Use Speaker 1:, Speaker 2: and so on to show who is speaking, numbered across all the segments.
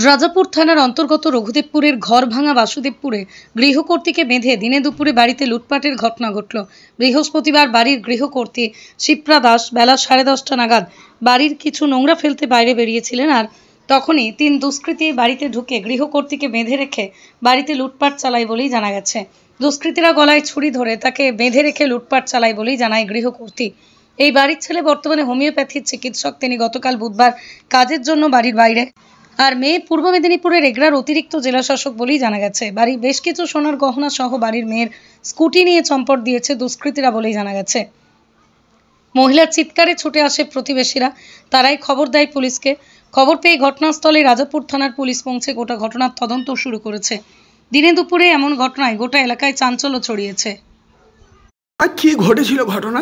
Speaker 1: রাজাপুর থানার অন্তর্গত রঘুদেবপুরের ঘরভাঙা বাসুদেবপুরে গৃহকর্ত্রীকে বেঁধে দিনে দুপুরে বাড়িতে লুটপাটের ঘটনা ঘটল। বৃহস্পতিবার বাড়ির গৃহকর্ত্রী শিপ্রা দাস বেলা 10:30 নাগাদ বাড়ির কিছু নোংরা ফেলতে বাইরে বেরিয়েছিলেন, আর তখনই 3 দুষ্কৃতী বাড়িতে ঢুকে গৃহকর্ত্রীকে বেঁধে রেখে বাড়িতে লুটপাট চালায় বলেই জানা গেছে। দুষ্কৃতীরা গলায় ছুরি ধরে তাকে বেঁধে রেখে লুটপাট চালায় বলেই জানায় গৃহকর্ত্রী। এই বাড়ির ছেলে বর্তমানে হোমিওপ্যাথির চিকিৎসক। তিনি গতকাল বুধবার কাজের জন্য বাড়ির বাইরে, আর মেয়ে পূর্ব মেদিনীপুরের এগরার অতিরিক্ত জেলাশাসক বলেই জানা গেছে। বাড়ির বেশ কিছু সোনার গহনা সহ বাড়ির মেয়ের স্কুটি নিয়ে চম্পট দিয়েছে দুষ্কৃতীরা বলেই জানা গেছে। মহিলার চিৎকারে ছুটে আসে প্রতিবেশীরা, তারাই খবর দেয় পুলিশকে। খবর পেয়ে ঘটনাস্থলে রাজাপুর থানার পুলিশ পৌঁছে গোটা ঘটনার তদন্ত শুরু করেছে। দিনে দুপুরে এমন ঘটনায় গোটা এলাকায় চাঞ্চল্য ছড়িয়েছে।
Speaker 2: আর কি ঘটেছিল ঘটনা?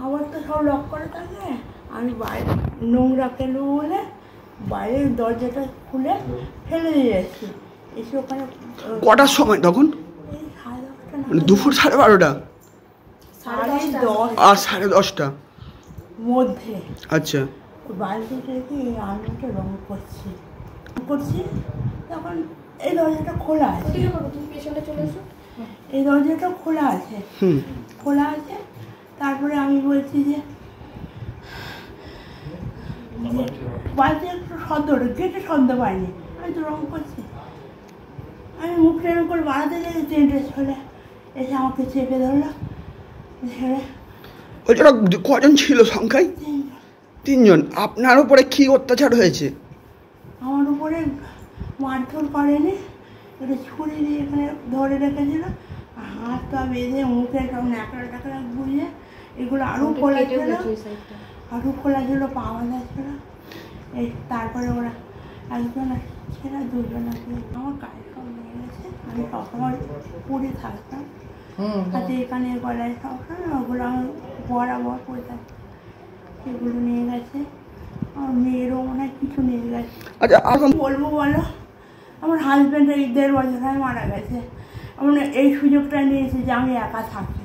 Speaker 3: আমার তো সব লক করে থাকে, আমি বাইরে নোংরা ফেলবো বলে বাইরের দরজাটা খুলে ফেলে দিয়েছি। এসে ওখানে
Speaker 2: কটার সময় তখন?
Speaker 3: এই 10:30
Speaker 2: মানে দুপুর 12:30 আর 10:30
Speaker 3: মধ্যে।
Speaker 2: আচ্ছা,
Speaker 3: বাড়িতে থেকে আলুটা রং করছি তখন এই দরজাটা খোলা আছে, এই দরজাটা খোলা আছে খোলা আছে। তারপরে আমি বলছি যে বাড়িতে একটু শব্দ ওঠে, গেটে শব্দ পাইনি, আমি তো রং করছি। আমি মুখ টেনে করে বাড়াতে যাই, ট্রেনটা চলে এসে আমাকে চেপে ধরলো।
Speaker 2: ওরা কজন ছিল সংখ্যায়? 3 জন। আপনার উপরে কি অত্যাচার হয়েছে?
Speaker 3: আমার উপরে মারধর করেনি, এটা ছুরি দিয়ে এখানে ধরে রেখেছিল, হাতটা বেঁধে মুখে সব ন্যাকড়া টাকড়া গুঁজে এগুলো আরও খোলা ছিল, পা বাঁধা ছিল। এই তারপরে ওরা একজন ছিল, 2 জন আছে। আমার কাজ সব নিয়ে গেছে, আমি সবসময় পরে থাকতাম, হাতে এখানে গলায় সবসময় ওগুলো আমি বরাবর পরে থাকতাম, সেগুলো নিয়ে গেছে। আমার মেয়েরও মনে হয় কিছু নিয়ে গেছে।
Speaker 2: আচ্ছা,
Speaker 3: বলবো বলো, আমার হাজব্যান্ড এই 1.5 বছর হয় মারা গেছে। আমার এই সুযোগটা নিয়েছে যে আমি একা থাকি।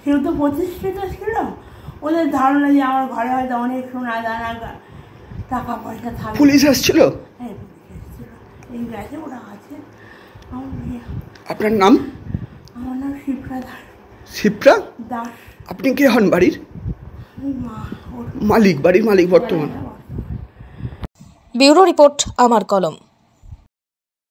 Speaker 3: সেও তো প্রতিষ্ঠিত ছিল, ওদের ধারণা যে আমার ঘরে হয়তো অনেক সোনা দানা টাকা পয়সা থাকে।
Speaker 2: পুলিশ আসছিল?
Speaker 3: হ্যাঁ, পুলিশ এসেছিল, এই গেছে, ওরা আছে। আমার মেয়ে।
Speaker 2: আপনার নাম?
Speaker 3: আমার নাম শিপ্রা দাস।
Speaker 2: শিপ্রা
Speaker 3: দাস।
Speaker 2: আপনি কে হন বাড়ির?
Speaker 3: মালিক,
Speaker 2: বাড়ির মালিক বর্তমান।
Speaker 1: ব্যুরো রিপোর্ট, আমার কলম।